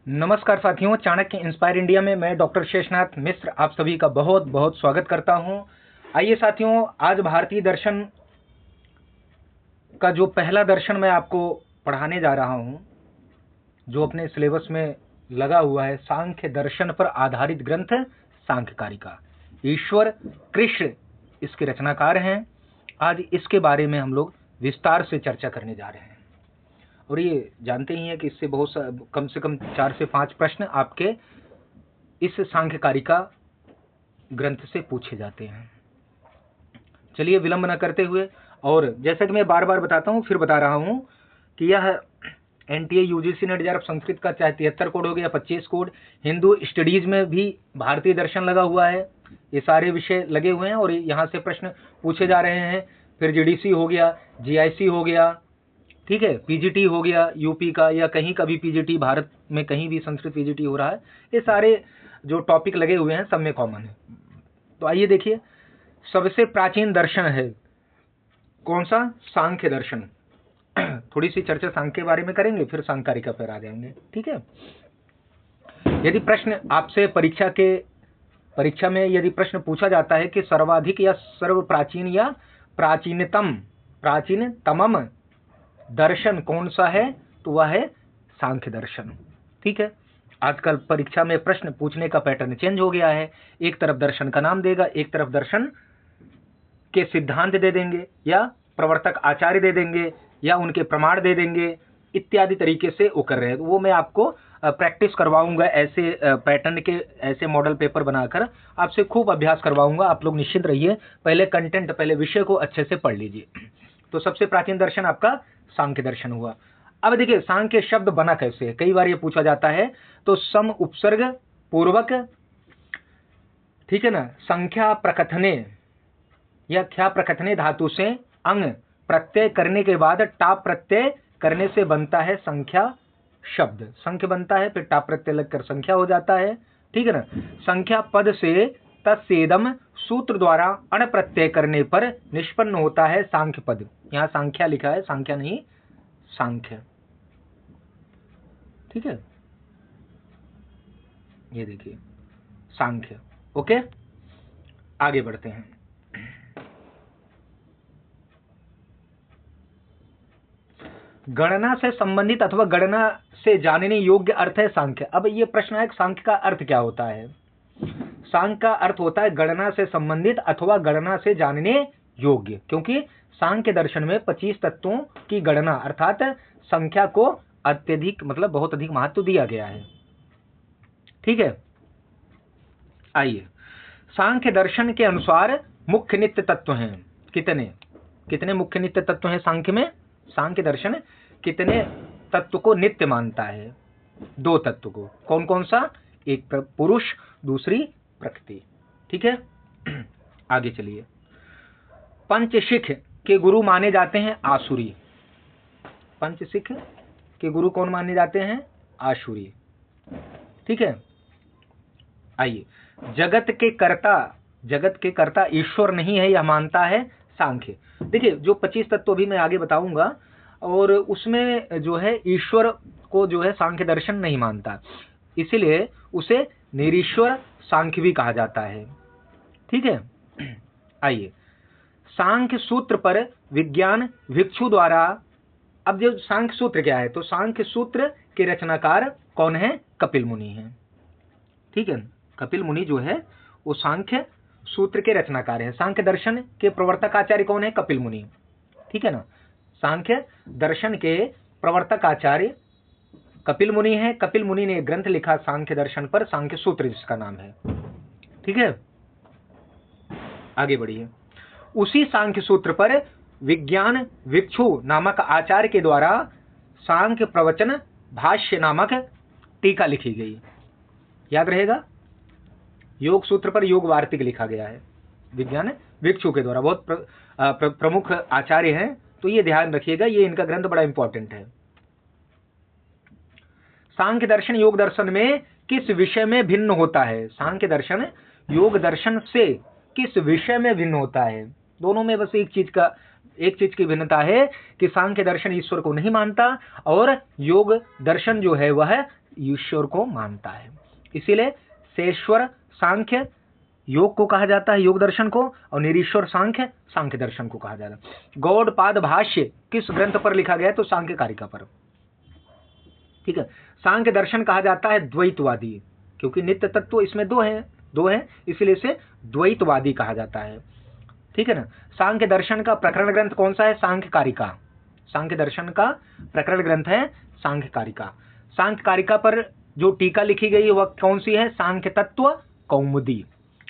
नमस्कार साथियों, Chanakya inspire India में मैं डॉक्टर शेषनाथ मिश्र आप सभी का बहुत बहुत स्वागत करता हूं। आइए साथियों, आज भारतीय दर्शन का जो पहला दर्शन मैं आपको पढ़ाने जा रहा हूं, जो अपने सिलेबस में लगा हुआ है, सांख्य दर्शन पर आधारित ग्रंथ सांख्य कारिका। ईश्वर कृष्ण इसके रचनाकार हैं। आज इसके बारे में हम लोग विस्तार से चर्चा करने जा रहे हैं और ये जानते ही हैं कि इससे कम से कम 4 से 5 प्रश्न आपके इस सांख्य कारिका ग्रंथ से पूछे जाते हैं। चलिए विलंब न करते हुए, और जैसा कि मैं बार बार बताता हूँ, फिर बता रहा हूँ कि यह NTA UGC net JRF Sanskrit का चाहे 73 कोड हो गया, 25 कोड, हिंदू स्टडीज में भी भारतीय दर्शन लगा हुआ है। ये सारे विषय लगे हुए हैं और यहाँ से प्रश्न पूछे जा रहे हैं। फिर जीडीसी हो गया, जीआईसी हो गया, ठीक है, पीजीटी हो गया यूपी का, या कहीं का भी पीजीटी, भारत में कहीं भी संस्कृत पीजीटी हो रहा है। ये सारे जो टॉपिक लगे हुए हैं सब में कॉमन है। तो आइए देखिए, सबसे प्राचीन दर्शन है कौन सा? सांख्य दर्शन। थोड़ी सी चर्चा सांख्य के बारे में करेंगे, फिर सांख्य कारिका पर आ जाएंगे, ठीक है। यदि प्रश्न आपसे परीक्षा में यदि प्रश्न पूछा जाता है कि सर्वाधिक या सर्व प्राचीन या प्राचीनतम दर्शन कौन सा है, तो वह है सांख्य दर्शन, ठीक है। आजकल परीक्षा में प्रश्न पूछने का पैटर्न चेंज हो गया है। एक तरफ दर्शन का नाम देगा, एक तरफ दर्शन के सिद्धांत दे देंगे, या प्रवर्तक आचार्य दे देंगे, या उनके प्रमाण दे देंगे, इत्यादि तरीके से वो कर रहे हैं। वो मैं आपको प्रैक्टिस करवाऊंगा, ऐसे पैटर्न के ऐसे मॉडल पेपर बनाकर आपसे खूब अभ्यास करवाऊंगा। आप लोग निश्चिंत रहिए, पहले कंटेंट, पहले विषय को अच्छे से पढ़ लीजिए। तो सबसे प्राचीन दर्शन आपका सांख्य दर्शन हुआ। अब देखिए, सांख्य शब्द बना कैसे है, कई बार ये पूछा जाता है। तो सम उपसर्ग पूर्वक, ठीक है ना, संख्या प्रकथने या ख्या प्रकथने धातु से अंग प्रत्यय करने के बाद टाप प्रत्यय करने से बनता है संख्या शब्द। संख्य बनता है, फिर टाप प्रत्यय लगकर संख्या हो जाता है, ठीक है ना। संख्या पद से तत्सेदम सूत्र द्वारा अण प्रत्यय करने पर निष्पन्न होता है सांख्य पद। यहां संख्या लिखा है, संख्या नहीं, सांख्य, ठीक है। ये देखिए सांख्य, ओके। आगे बढ़ते हैं। गणना से संबंधित अथवा गणना से जानने योग्य अर्थ है सांख्य। अब ये प्रश्न है, सांख्य का अर्थ क्या होता है? सांख्य का अर्थ होता है गणना से संबंधित अथवा गणना से जानने योग्य, क्योंकि सांख्य दर्शन में 25 तत्वों की गणना अर्थात संख्या को अत्यधिक, मतलब बहुत अधिक महत्व दिया गया है, ठीक है। आइए, सांख्य दर्शन के अनुसार मुख्य नित्य तत्व हैं कितने? कितने मुख्य नित्य तत्व हैं सांख्य में? सांख्य दर्शन कितने तत्व को नित्य मानता है? 2 तत्व को। कौन कौन सा? एक पुरुष, दूसरी प्रकृति, ठीक है। आगे चलिए। पंचशिख के गुरु माने जाते हैं आसुरी। पंचशिख के गुरु कौन माने जाते हैं? आसुरी, ठीक है। आइए, जगत के कर्ता ईश्वर नहीं है, यह मानता है सांख्य। देखिए, जो 25 तत्व भी मैं आगे बताऊंगा, और उसमें जो है ईश्वर को जो है सांख्य दर्शन नहीं मानता, इसीलिए उसे निरीश्वर सांख्य भी कहा जाता है, ठीक है। आइए, सांख्य सूत्र पर विज्ञान भिक्षु द्वारा, अब जो सांख्य सूत्र क्या है, तो सांख्य सूत्र के रचनाकार कौन है? कपिल मुनि हैं, ठीक है। कपिल मुनि जो है वो सांख्य सूत्र के रचनाकार हैं। सांख्य दर्शन के प्रवर्तक आचार्य कौन है? कपिल मुनि, ठीक है ना। सांख्य दर्शन के प्रवर्तक आचार्य कपिल मुनि हैं। कपिल मुनि ने एक ग्रंथ लिखा सांख्य दर्शन पर, सांख्य सूत्र जिसका नाम है, ठीक है। आगे बढ़िए। उसी सांख्य सूत्र पर विज्ञान भिक्षु नामक आचार्य के द्वारा सांख्य प्रवचन भाष्य नामक टीका लिखी गई। याद रहेगा, योग सूत्र पर योग वार्तिक लिखा गया है विज्ञान भिक्षु के द्वारा। बहुत प्रमुख आचार्य हैं, तो ये ध्यान रखिएगा, ये इनका ग्रंथ बड़ा इंपॉर्टेंट है। सांख्य दर्शन योग दर्शन में किस विषय में भिन्न होता है? सांख्य दर्शन योग दर्शन से किस विषय में भिन्न होता है? दोनों में बस एक चीज का एक चीज की भिन्नता है कि सांख्य दर्शन ईश्वर को नहीं मानता और योग दर्शन जो है वह ईश्वर को मानता है। इसीलिए शेश्वर सांख्य योग को कहा जाता है, योग दर्शन को, और निरीश्वर सांख्य सांख्य दर्शन को कहा जाता है। गौड़पाद भाष्य किस ग्रंथ पर लिखा गया है? तो सांख्य कारिका पर। ठीक है, सांख्य दर्शन कहा जाता है द्वैतवादी, क्योंकि नित्य तत्व इसमें दो है, इसलिए इसे द्वैतवादी कहा जाता है। ठीक है ना। सांख्य दर्शन का प्रकरण ग्रंथ कौन सा है? सांख्य कारिका। सांख्य दर्शन का प्रकरण ग्रंथ है सांख्य कारिका। सांख्य कारिका पर जो टीका लिखी गई है वह कौन सी है? सांख्य तत्व कौमुदी।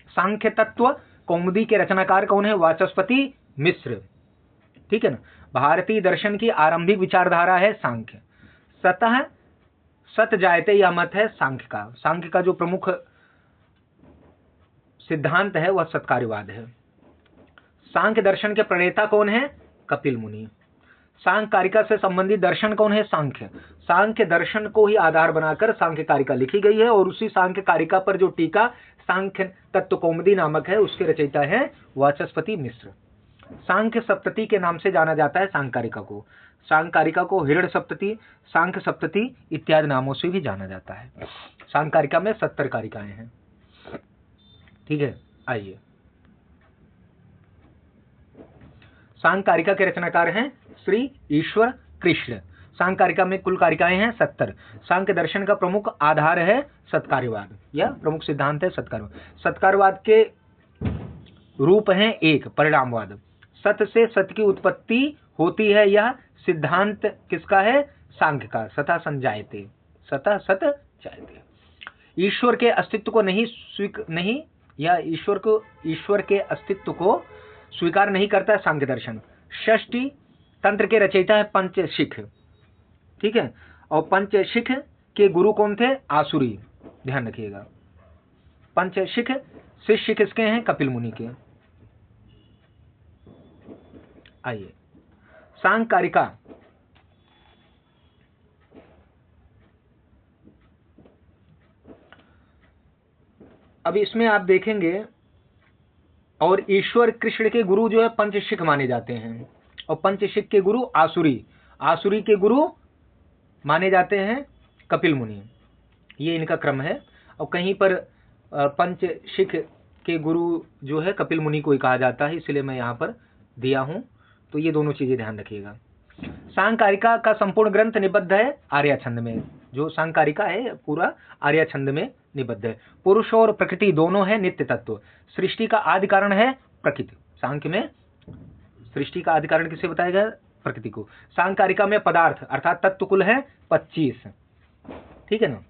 सांख्य तत्व कौमुदी के रचनाकार कौन है? वाचस्पति मिश्र। ठीक है ना। भारतीय दर्शन की आरंभिक विचारधारा है सांख्य। सतः सत जायते यह मत है सांख्य का। सांख्य का जो प्रमुख सिद्धांत है वह सत्कार्यवाद है। सांख्य दर्शन के प्रणेता कौन है? कपिल मुनि। सांख्य कारिका से संबंधित दर्शन कौन है? सांख्य। सांख्य दर्शन को ही आधार बनाकर सांख्य कारिका लिखी गई है और उसी सांख्य कारिका पर जो टीका सांख्य तत्व कौमुदी नामक है उसके रचयिता है वाचस्पति मिश्र। सांख्य सप्तति के नाम से जाना जाता है सांख्य कारिका को। सांख्य कारिका को हिरण्य सप्तति, सांख्य सप्तति इत्यादि नामों से भी जाना जाता है। सांख्य कारिका में 70 कारिकाएं हैं। ठीक है, आइए। सांख्य कारिका के रचनाकार हैं श्री ईश्वर कृष्ण। सांख्य कारिका में कुल कारिकाएं हैं 70। सांख्य दर्शन का प्रमुख आधार है सत्कार्यवाद, या प्रमुख सिद्धांत है सत्कार्यवाद। सत्कार्यवाद के रूप हैं एक, परिणामवाद। सत से सत की उत्पत्ति होती है, यह सिद्धांत किसका है? सांख्य का। सतः संजायते, सतः सत जायते। ईश्वर के अस्तित्व को नहीं या ईश्वर के अस्तित्व को स्वीकार नहीं करता है सांख्य दर्शन। षष्ठी तंत्र के रचयिता है पंचशिख। ठीक है, और पंचशिख के गुरु कौन थे? आसुरी। ध्यान रखिएगा, पंचशिख शिष्य किसके हैं? कपिल मुनि के। आइए, सांख्य कारिका अब इसमें आप देखेंगे, और ईश्वर कृष्ण के गुरु जो है पंचशिख माने जाते हैं, और पंचशिख के गुरु आसुरी, आसुरी के गुरु माने जाते हैं कपिल मुनि। ये इनका क्रम है। और कहीं पर पंचशिख के गुरु जो है कपिल मुनि को ही कहा जाता है, इसलिए मैं यहाँ पर दिया हूँ। तो ये दोनों चीजें ध्यान रखिएगा। सांख्य कारिका का संपूर्ण ग्रंथ निबद्ध है आर्या छंद में। जो सांख्य कारिका है पूरा आर्या छंद में निबद्ध है। पुरुष और प्रकृति दोनों है नित्य तत्व। सृष्टि का आदि कारण है प्रकृति। सांख्य में सृष्टि का आदि कारण किसे बताया गया? प्रकृति को। सांख्य कारिका में पदार्थ अर्थात तत्व कुल है 25। ठीक है ना।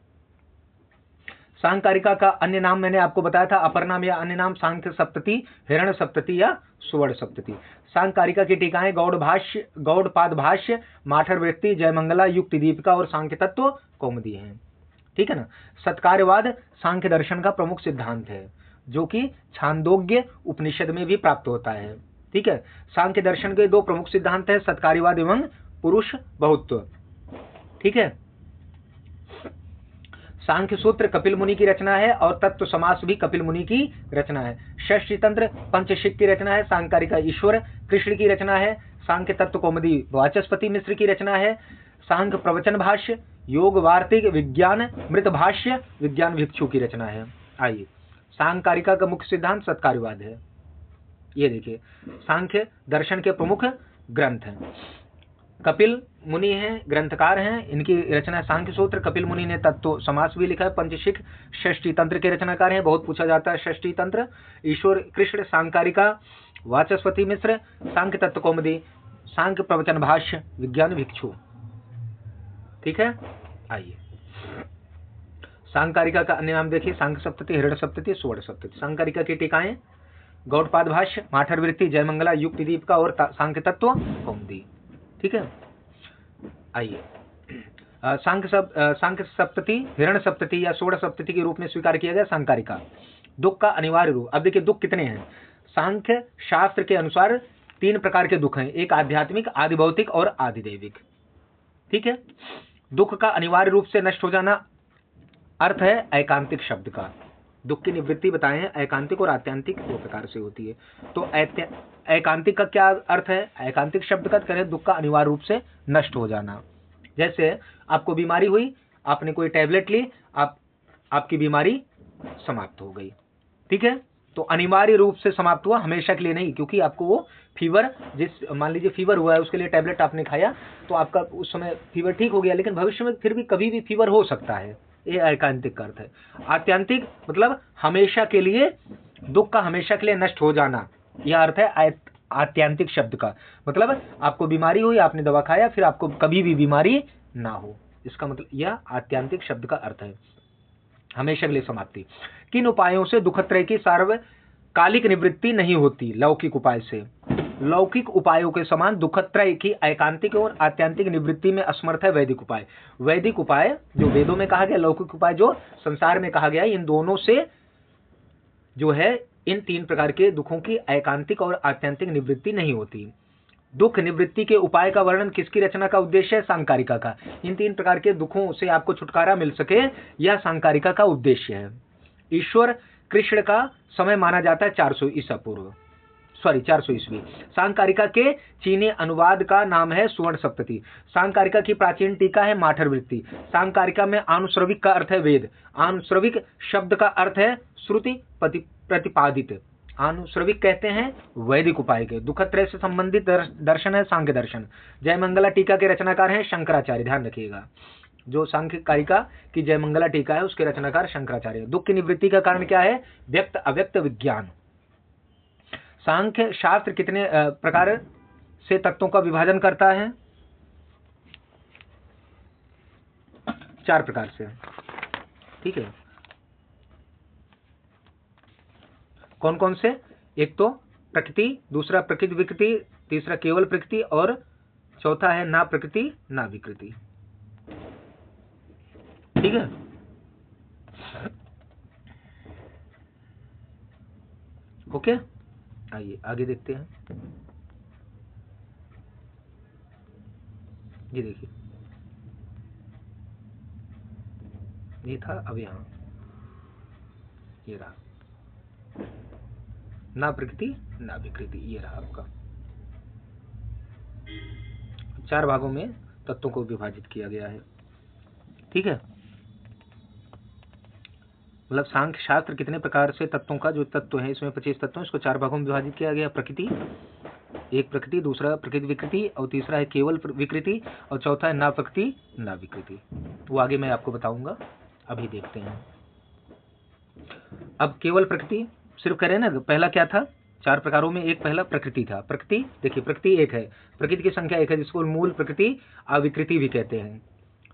सांख्य कारिका का अन्य नाम मैंने आपको बताया था, अपर नाम या अन्य नाम सांख्य सप्तति, हिरण्य सप्तति या सुवर्ण सप्तति। सांख्य कारिका की टीकाएं गौड़पाद भाष्य, माठर वृत्ति, जयमंगला, युक्ति दीपिका और सांख्य तत्व कौमुदी हैं। ठीक है ना। सत्कार्यवाद सांख्य दर्शन का प्रमुख सिद्धांत है, जो कि छांदोग्य उपनिषद में भी प्राप्त होता है। ठीक है। सांख्य दर्शन के दो प्रमुख सिद्धांत है, सत्कार्यवाद एवं पुरुष बहुत्व। ठीक है। सांख्य सूत्र कपिल मुनि की रचना है और तत्व समास भी कपिल मुनि की रचना है। षष्ठी तंत्र पंचशिख की रचना है। सांख्य कारिका ईश्वर कृष्ण की रचना है। सांख्य तत्व कौमुदी वाचस्पति मिश्र की रचना है। सांख्य प्रवचन भाष्य, योग वार्तिक, विज्ञान मृत भाष्य विज्ञान भिक्षु की रचना है। आइए, सांख्य कारिका का मुख्य सिद्धांत सत्कार्यवाद है। ये देखिए, सांख्य दर्शन के प्रमुख ग्रंथ हैं। कपिल मुनि हैं, ग्रंथकार हैं, इनकी रचना सांख्य सूत्र। कपिल मुनि ने तत्व समास भी लिखा है। पंचशिख षष्ठी तंत्र के रचनाकार हैं, बहुत पूछा जाता है षष्ठी तंत्र। ईश्वर कृष्ण सांख्य कारिका, वाचस्पति मिश्र सांख्य तत्व कौमुदी, सांख्य प्रवचन भाष्य, विज्ञान भिक्षु। ठीक है। आइए, सांख्य कारिका का अन्य नाम देखिए, सांख्य सप्तति, हिरण्य सप्तति, सुवर्ण सप्तति। सांख्य कारिका की टीकाएं गौड़पाद भाष्य, माठर वृत्ति, जयमंगला, युक्ति दीपिका और सांख्य तत्व कौमुदी। ठीक है। आइए, सांख्य सप्तति, हिरण्य सप्तति या सोलह सप्तति के रूप में स्वीकार किया गया सांख्य कारिका। दुख का अनिवार्य रूप। अब देखिए दुख कितने हैं। सांख्य शास्त्र के अनुसार 3 प्रकार के दुख हैं, एक आध्यात्मिक, आदि भौतिक और आदि दैविक। ठीक है। दुख का अनिवार्य रूप से नष्ट हो जाना अर्थ है एकांतिक शब्द का। दुख की निवृत्ति बताए हैं, एकांतिक और आत्यांतिक दो प्रकार से होती है। तो एकांतिक का क्या अर्थ है? एकांतिक शब्द का करें दुख का अनिवार्य रूप से नष्ट हो जाना। जैसे आपको बीमारी हुई, आपने कोई टैबलेट ली, आपकी बीमारी समाप्त हो गई, ठीक है। तो अनिवार्य रूप से समाप्त हुआ, हमेशा के लिए नहीं, क्योंकि आपको वो फीवर, मान लीजिए फीवर हुआ है, उसके लिए टैबलेट आपने खाया तो आपका उस समय फीवर ठीक हो गया, लेकिन भविष्य में फिर भी कभी भी फीवर हो सकता है। ये एकांतिक का अर्थ है। आत्यांतिक मतलब हमेशा के लिए, दुख का हमेशा के लिए नष्ट हो जाना, यह अर्थ है आत्यांतिक शब्द का। मतलब आपको बीमारी हुई, आपने दवा खाया, फिर आपको कभी भी बीमारी ना हो, इसका मतलब यह आत्यांतिक शब्द का अर्थ है, हमेशा के लिए समाप्ति। किन उपायों से दुखत्रय की सार्वकालिक निवृत्ति नहीं होती? लौकिक उपाय से। लौकिक उपायों के समान दुखत्रय की एकांतिक और आत्यांतिक निवृत्ति में असमर्थ है वैदिक उपाय। वैदिक उपाय जो वेदों में कहा गया, लौकिक उपाय जो संसार में कहा गया, इन दोनों से जो है इन तीन प्रकार के दुखों की एकांतिक और आत्यांतिक निवृत्ति नहीं होती। दुख निवृत्ति के उपाय का वर्णन किसकी रचना का उद्देश्य है? सांकारिका का। इन तीन प्रकार के दुखों से आपको छुटकारा मिल सके, यह सांकारिका का उद्देश्य है। ईश्वर कृष्ण का समय माना जाता है 400 ईसा पूर्व, 400 ईस्वी। सांकारिका के चीनी अनुवाद का नाम है सुवर्ण सप्तति। सांकारिका की प्राचीन टीका है माठर वृत्ति। सांकारिका में आनुश्रविक का अर्थ है वेद। आनुश्रविक शब्द का अर्थ है श्रुति प्रतिपादित। आनुश्रविक कहते हैं वैदिक उपाय के। दुखत्रय से संबंधित दर्शन है सांख्य दर्शन। जयमंगला टीका के रचनाकार हैं शंकराचार्य, ध्यान रखिएगा। जो सांख्य कारिका की जयमंगला टीका है उसके रचनाकार शंकराचार्य। दुख की निवृत्ति का कारण क्या है? व्यक्त अव्यक्त विज्ञान। सांख्य शास्त्र कितने प्रकार से तत्वों का विभाजन करता है? 4 प्रकार से, ठीक है। कौन कौन से? एक तो प्रकृति, दूसरा प्रकृति विकृति, तीसरा केवल प्रकृति और चौथा है ना प्रकृति ना विकृति, ठीक है। ओके, आइए आगे देखते हैं। ये देखिए, ये था, अब यहां ये रहा, ना प्रकृति ना विकृति, ये रहा आपका। 4 भागों में तत्वों को विभाजित किया गया है, ठीक है। मतलब सांख्य शास्त्र कितने प्रकार से तत्वों का, जो तत्व है इसमें 25 तत्व, इसको 4 भागों में विभाजित किया गया। प्रकृति, एक प्रकृति, दूसरा प्रकृति विकृति और तीसरा है केवल विकृति और चौथा है ना प्रकृति ना विकृति। वो आगे मैं आपको बताऊंगा, अभी देखते हैं। अब केवल प्रकृति सिर्फ करें ना, पहला क्या था? 4 प्रकारों में एक पहला प्रकृति था। प्रकृति देखिए, प्रकृति एक है, प्रकृति की संख्या एक है, जिसको मूल प्रकृति अविकृति भी कहते हैं,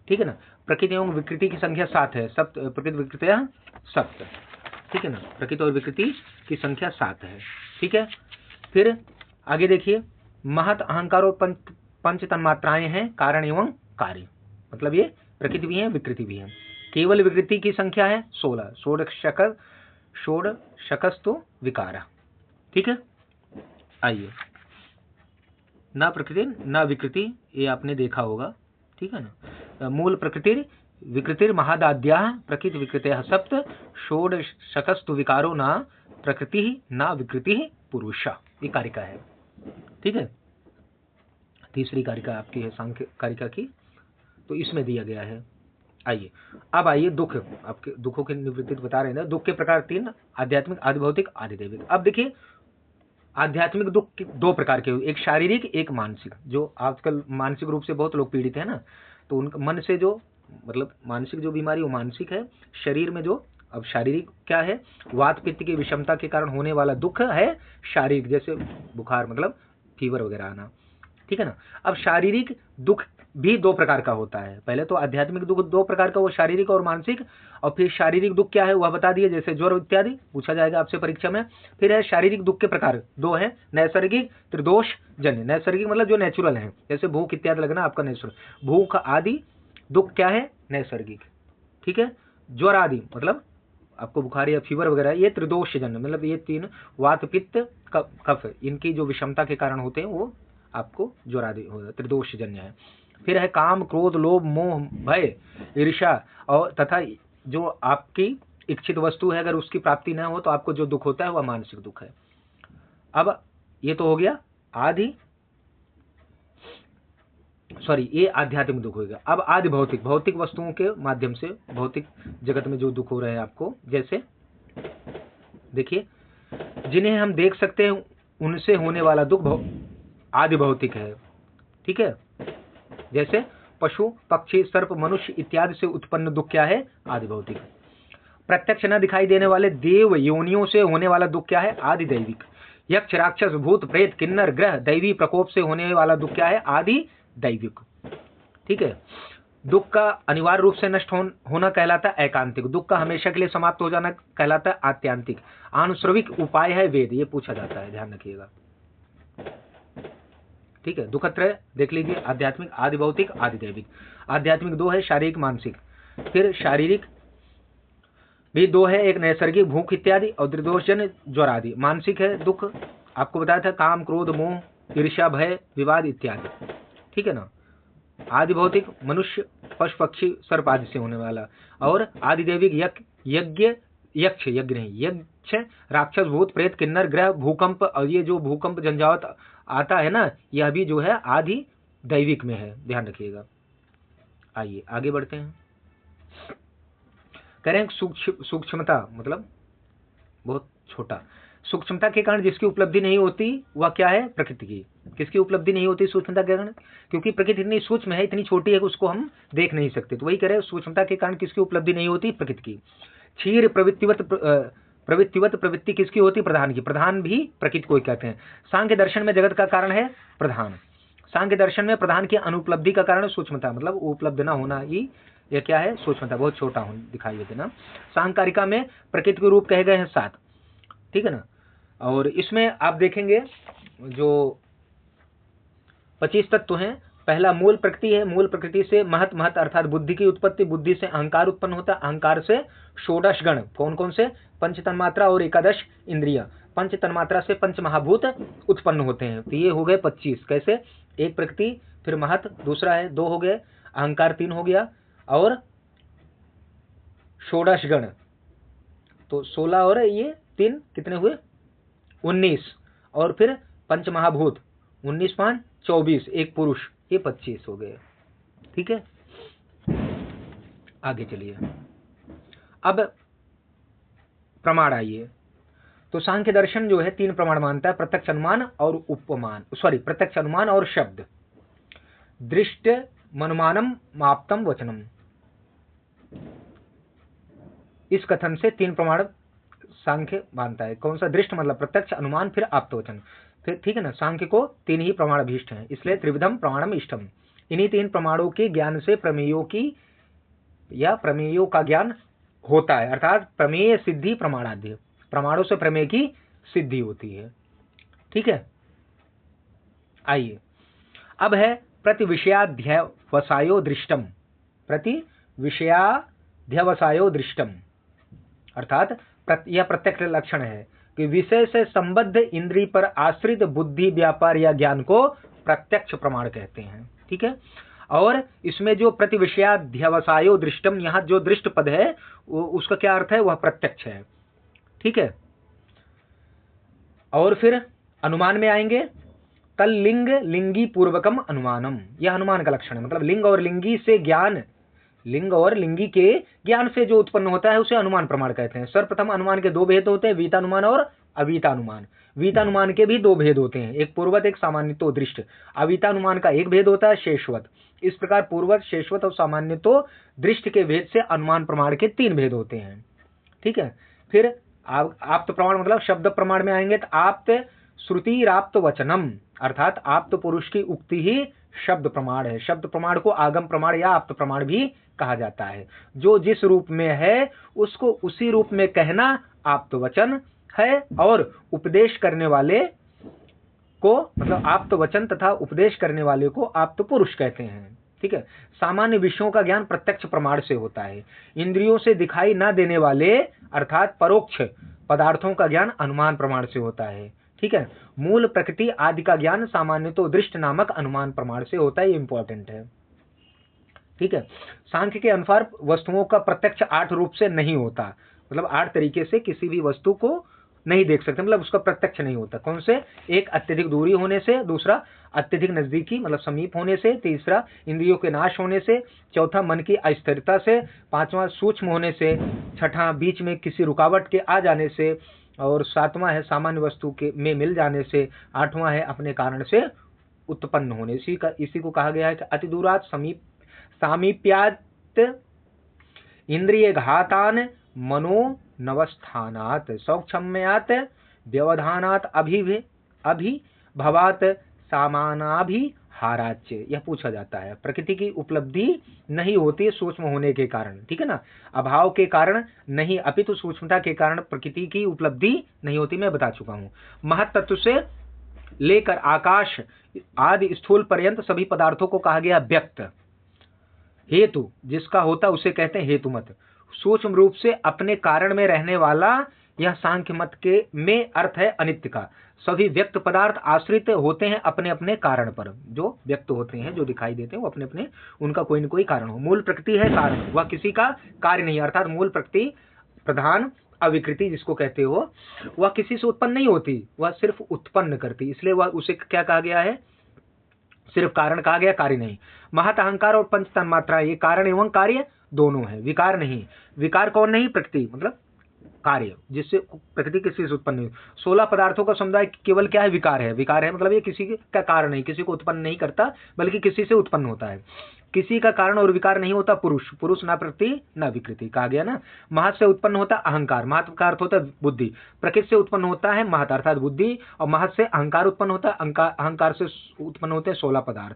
ठीक है ना। प्रकृति एवं विकृति की संख्या 7 है, सप्त प्रकृति विकृतियां सप्त, ठीक है ना। प्रकृति और विकृति की संख्या 7 है, ठीक है। फिर आगे देखिए, महत अहंकार और पंच तन्मात्राएं हैं, कारण एवं कार्य, मतलब ये प्रकृति भी है विकृति भी है। केवल विकृति की संख्या है 16, षोडशकस्तु विकारा, ठीक है। आइए, ना प्रकृति ना विकृति, ये आपने देखा होगा, ठीक है ना। मूल प्रकृतिर विकृतिर महादाद्या प्रकृति विकृतयः सप्त, षोडशकस्तु विकारो ना प्रकृति ना विकृति पुरुषा, ये कारिका है, ठीक है। तीसरी कारिका आपकी है सांख्य कारिका की, तो इसमें दिया गया है। आइए, अब आइए दुख, आपके दुखों की निवृत्ति बता रहे हैं। दुख के प्रकार 3, आध्यात्मिक, आदि भौतिक, आदि दैविक। अब देखिए, आध्यात्मिक दुख 2 प्रकार के, एक शारीरिक एक मानसिक। जो आजकल मानसिक रूप से बहुत लोग पीड़ित है ना, तो उनका मन से जो, मतलब मानसिक जो बीमारी वो मानसिक है। शरीर में जो, अब शारीरिक क्या है? वात पित्त की विषमता के कारण होने वाला दुख है शारीरिक, जैसे बुखार, मतलब फीवर वगैरह आना, ठीक है ना। अब शारीरिक दुख भी 2 प्रकार का होता है। पहले तो आध्यात्मिक दुख 2 प्रकार का, वो शारीरिक और मानसिक, और फिर शारीरिक दुख क्या है वह बता दिए, जैसे ज्वर इत्यादि पूछा जाएगा आपसे परीक्षा में। फिर है शारीरिक दुख के प्रकार 2 है, नैसर्गिक, त्रिदोष जन्य। नैसर्गिक मतलब जो नेचुरल है, जैसे भूख इत्यादि लगना आपका नेचुरल। भूख आदि दुख क्या है? नैसर्गिक, ठीक है। ज्वर आदि मतलब आपको बुखार या फीवर वगैरह, ये त्रिदोष जन्य, मतलब ये 3 वात पित्त कफ, इनकी जो विषमता के कारण होते हैं वो आपको ज्वर आदि होता है, त्रिदोष जन्य है। फिर है काम, क्रोध, लोभ, मोह, भय, ईर्ष्या और तथा जो आपकी इच्छित वस्तु है, अगर उसकी प्राप्ति न हो तो आपको जो दुख होता है वह मानसिक दुख है। अब ये तो हो गया ये आध्यात्मिक दुख होगा। अब आदि भौतिक, भौतिक वस्तुओं के माध्यम से भौतिक जगत में जो दुख हो रहे हैं आपको, जैसे देखिए, जिन्हें हम देख सकते हैं उनसे होने वाला दुख आदि भौतिक है। ठीक है, जैसे पशु, पक्षी, सर्प, मनुष्य इत्यादि से उत्पन्न दुख क्या है? आदि भौतिक। प्रत्यक्ष न दिखाई देने वाले देव योनियों से होने वाला दुख क्या है? आदि दैविक। यक्ष, राक्षस, भूत, प्रेत, किन्नर, ग्रह, दैवी प्रकोप से होने वाला दुख क्या है? आदि दैविक। ठीक है, दुख का अनिवार्य रूप से नष्ट होना कहलाता है एकांतिक, दुख का हमेशा के लिए समाप्त हो जाना कहलाता है आत्यांतिक। आनुश्रविक उपाय है वेद, ये पूछा जाता है, ध्यान रखिएगा। ठीक है, दुखत्रय देख लीजिए, आध्यात्मिक, आदि भौतिक, आदि दैविक। आध्यात्मिक दो है, शारीरिक, मानसिक। फिर शारीरिक भी दो है, एक नैसर्गिक भूख इत्यादि और त्रिदोषजन्य ज्वर आदि। मानसिक है दुख, आपको बताया था, काम, क्रोध, मोह, ईर्ष्या, भय, विवाद इत्यादि। ठीक है ना। आदि भौतिक मनुष्य, पशु, पक्षी, सर्प आदि से होने वाला। और आदि दैविक यक्ष, राक्षस, भूत, प्रेत, किन्नर, ग्रह, भूकंप। और ये जो भूकंप झंझावात आता है ना, यह भी जो है आदि दैविक में है, ध्यान रखिएगा। आइए आगे बढ़ते हैं। कह रहे हैं सूक्ष्मता मतलब बहुत छोटा। सूक्ष्मता के कारण जिसकी उपलब्धि नहीं होती वह क्या है? प्रकृति की। किसकी उपलब्धि नहीं होती सूक्ष्मता के कारण? क्योंकि प्रकृति इतनी सूक्ष्म है, इतनी छोटी है कि उसको हम देख नहीं सकते। तो वही कह रहे हैं, सूक्ष्मता के कारण किसकी उपलब्धि नहीं होती? प्रकृति की। क्षीर प्रवृत्तिवत प्रवृत्ति किसकी होती? प्रधान की। प्रधान भी प्रकृति को ही कहते हैं। सांख्य दर्शन में जगत का कारण है प्रधान। सांख्य दर्शन में प्रधान की अनुपलब्धि का कारण सूक्ष्मता, मतलब उपलब्ध न होना ही यह क्या है? सूक्ष्मता, बहुत छोटा दिखाई देना। सांकारिका में प्रकृति के रूप कहे गए हैं 7। ठीक है ना। और इसमें आप देखेंगे जो 25 तत्व हैं। पहला मूल प्रकृति है, मूल प्रकृति से महत अर्थात बुद्धि की उत्पत्ति, बुद्धि से अहंकार उत्पन्न होता है, अहंकार से षोडश गण, कौन कौन से? पंच तन्मात्रा और 11 इंद्रिया। पंच तन्मात्रा से पंच महाभूत उत्पन्न होते हैं। तो ये हो गए 25। कैसे? एक प्रकृति, फिर महत दूसरा है, 2 हो गए, अहंकार 3 हो गया, और षोडश गण तो 16 और ये 3 कितने हुए? 19। और फिर पंच महाभूत 19 5 24, एक पुरुष, ये 25 हो गए। ठीक है, आगे चलिए। अब प्रमाण आइए। तो सांख्य दर्शन जो है 3 प्रमाण मानता है, प्रत्यक्ष अनुमान और प्रत्यक्ष अनुमान और शब्द। दृष्ट मनुमानम माप्तम वचनम, इस कथन से 3 प्रमाण सांख्य मानता है। कौन सा? दृष्ट मतलब प्रत्यक्ष, अनुमान, फिर आप्तवचन। फिर ठीक है ना, सांख्य को 3 ही प्रमाण अभीष्ट हैं, इसलिए त्रिविधम प्रमाणम इष्टम। इन्हीं 3 प्रमाणों के ज्ञान से प्रमेयों का ज्ञान होता है, अर्थात प्रमेय सिद्धि प्रमाणाध्य। प्रमाणों से प्रमेय की सिद्धि होती है। ठीक है, आइए अब है प्रतिविषयाध्यवसायो दृष्टम। प्रतिविषयाध्यवसायो दृष्टम अर्थात यह प्रत्यक्ष लक्षण है कि विषय से संबद्ध इंद्रिय पर आश्रित बुद्धि, व्यापार या ज्ञान को प्रत्यक्ष प्रमाण कहते हैं। ठीक है, और इसमें जो प्रतिविषयाध्यवसायो दृष्टम, यहाँ जो दृष्ट पद है उसका क्या अर्थ है? वह प्रत्यक्ष है। ठीक है, और फिर अनुमान में आएंगे। तल लिंग लिंगी पूर्वकम अनुमानम, यह अनुमान का लक्षण है। मतलब लिंग और लिंगी से ज्ञान, लिंग और लिंगी के ज्ञान से जो उत्पन्न होता है उसे अनुमान प्रमाण कहते हैं। सर्वप्रथम अनुमान के 2 भेद होते हैं, वीतानुमान और अवीतानुमान। वीतानुमान के भी 2 भेद होते हैं, एक पूर्वत, एक सामान्यतो दृष्ट। अवीतानुमान का एक भेद होता है, शेषवत। इस प्रकार पूर्वत, शेषवत और सामान्यतो दृष्ट के भेद से अनुमान प्रमाण के 3 भेद होते हैं। ठीक है, फिर आप्त प्रमाण मतलब शब्द प्रमाण में आएंगे। तो आप्त श्रुति राप्त वचनम अर्थात आप्त पुरुष की उक्ति ही शब्द प्रमाण है। शब्द प्रमाण को आगम प्रमाण या आप्त प्रमाण भी कहा जाता है। जो जिस रूप में है उसको उसी रूप में कहना आप्त वचन है, और उपदेश करने वाले को मतलब आप्त वचन तथा उपदेश करने वाले को आप्त पुरुष कहते हैं। ठीक है, सामान्य विषयों का ज्ञान प्रत्यक्ष प्रमाण से होता है। इंद्रियों से दिखाई न देने वाले अर्थात परोक्ष पदार्थों का ज्ञान अनुमान प्रमाण से होता है। ठीक है, मूल प्रकृति आदि का ज्ञान सामान्यतो दृष्ट नामक अनुमान प्रमाण से होता है। ये इंपॉर्टेंट है। ठीक है, सांख्य के अनुसार वस्तुओं का प्रत्यक्ष 8 रूप से नहीं होता, मतलब 8 तरीके से किसी भी वस्तु को नहीं देख सकते, मतलब उसका प्रत्यक्ष नहीं होता। कौन से? एक अत्यधिक दूरी होने से, दूसरा अत्यधिक नजदीकी मतलब समीप होने से, तीसरा इंद्रियों के नाश होने से, चौथा मन की अस्थिरता से, पांचवा सूक्ष्म होने से, छठा बीच में किसी रुकावट के आ जाने से, और सातवां है सामान्य वस्तु के में मिल जाने से, आठवां है अपने कारण से उत्पन्न होने। इसी को कहा गया है कि अति दूरात सामीप्यात इंद्रिय घातान मनो नवस्थानात सौक्षम्यात व्यवधानात अभिभवात सामानाभिहाराच्य। यह पूछा जाता है। प्रकृति की उपलब्धि नहीं होती सूक्ष्म होने के कारण, ठीक है ना, अभाव के कारण नहीं, अपितु सूक्ष्मता के कारण प्रकृति की उपलब्धि नहीं होती। मैं बता चुका हूं। महत्तत्व से लेकर आकाश आदि स्थूल पर्यंत सभी पदार्थों को कहा गया व्यक्त। हेतु जिसका होता उसे कहते हैं हेतु मत। सूक्ष्म रूप से अपने कारण में रहने वाला यह सांख्य मत के में अर्थ है अनित्य का। सभी व्यक्त पदार्थ आश्रित होते हैं अपने अपने कारण पर। जो व्यक्त होते हैं, जो दिखाई देते हैं, वो अपने अपने उनका कोई न कोई कारण हो। मूल प्रकृति है कारण, वह किसी का कार्य नहीं, अर्थात मूल प्रकृति प्रधान अविकृति जिसको कहते हो, वह किसी से उत्पन्न नहीं होती, वह सिर्फ उत्पन्न करती, इसलिए वह उसे क्या कहा गया है? सिर्फ कारण कहा गया, कार्य नहीं। महत अहंकार और पंच तन्मात्रा ये कारण एवं कार्य दोनों है, विकार नहीं। विकार कौन नहीं? प्रकृति, मतलब कार्य, जिससे प्रकृति किसी से उत्पन्न नहीं। 16 पदार्थों का समुदाय केवल क्या है? विकार है। विकार है मतलब ये किसी का कारण नहीं, किसी को उत्पन्न नहीं करता, बल्कि किसी से उत्पन्न होता है। किसी का कारण और विकार नहीं होता पुरुष। पुरुष ना प्रकृति ना विकृति, कहा गया ना। महत से उत्पन्न होता अहंकार, महत का अर्थ होता है बुद्धि। प्रकृति से उत्पन्न होता है महत अर्थात बुद्धि, और महत से अहंकार उत्पन्न होता है। अहंकार से उत्पन्न होते हैं 16 पदार्थ,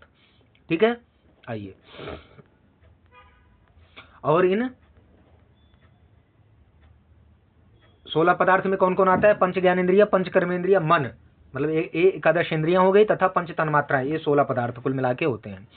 ठीक है। आइए, और इन 16 पदार्थ में कौन कौन आता है? पंच ज्ञानेन्द्रिय, पंच कर्मेंद्रिय, मन, मतलब ये एकादश इंद्रियां हो गई, तथा पंच तन्मात्राएं, ये 16 पदार्थ कुल मिला के होते हैं,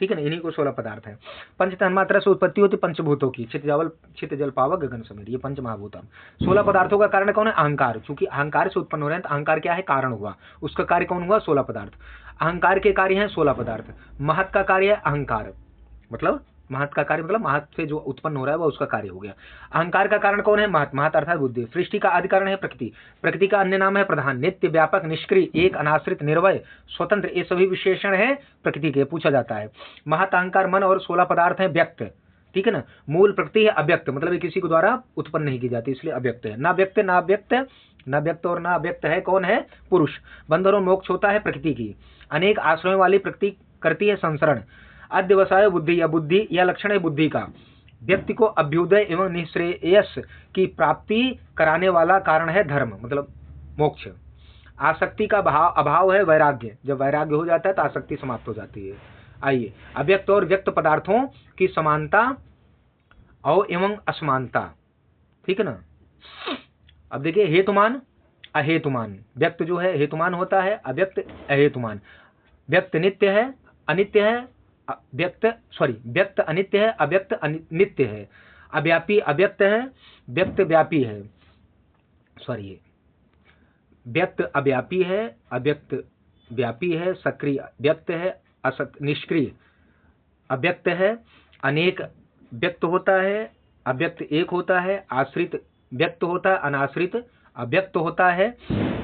ठीक है ना। इन्हीं को 16 पदार्थ है। पंच तन्मात्रा से उत्पत्ति होती पंचभूतों की, चित्त जल पावक गगन समीर, ये पंच महाभूतम। 16 पदार्थों का कारण कौन है? अहंकार। चूंकि अहंकार से उत्पन्न हो रहे हैं, तो अहंकार क्या है? कारण हुआ। उसका कार्य कौन हुआ? 16 पदार्थ। अहंकार के कार्य है 16 पदार्थ। महत का कार्य है अहंकार, मतलब महत का कार्य मतलब महत से जो उत्पन्न हो रहा है वह उसका कार्य हो गया। अहंकार का कारण कौन है? महत, महत अर्थात बुद्धि। सृष्टि का आदि कारण है प्रकृति। प्रकृति का अन्य नाम है प्रधान, नित्य, व्यापक, निष्क्रिय, एक, अनाश्रित, निर्वय, स्वतंत्र, ये सभी विशेषण है प्रकृति के। पूछा जाता है। महत, अहंकार, मन और 16 पदार्थ है व्यक्त, ठीक है ना। मूल प्रकृति है अव्यक्त, मतलब ये किसी के द्वारा उत्पन्न नहीं की जाती, इसलिए अव्यक्त है। ना व्यक्त ना व्यक्त, न व्यक्त और ना व्यक्त है कौन है? पुरुष। बंधन और मोक्ष होता है प्रकृति की। अनेक आश्रयों वाली प्रकृति करती है संसरण। अध्यवसाय बुद्धि, या बुद्धि या लक्षण है बुद्धि का। व्यक्ति को अभ्युदय एवं निःश्रेयस की प्राप्ति कराने वाला कारण है धर्म, मतलब मोक्ष। आसक्ति का अभाव है वैराग्य। जब वैराग्य हो जाता है तो आसक्ति समाप्त हो जाती है। आइए, अव्यक्त और व्यक्त पदार्थों की समानता और एवं असमानता, ठीक है ना। अब देखिए, हेतुमान अहेतुमान। व्यक्त जो है हेतुमान होता है, अव्यक्त अहेतुमान। व्यक्त नित्य है, अनित्य है। व्यक्त अनित्य है, अव्यक्त नित्य है। अव्यापी अव्यक्त है, व्यक्त व्यापी है। व्यक्त अव्यापी है, अव्यक्त व्यापी है। सक्रिय व्यक्त है, निष्क्रिय अव्यक्त है। अनेक व्यक्त होता है, अव्यक्त एक होता है। आश्रित व्यक्त होता है, अनाश्रित अव्यक्त होता है,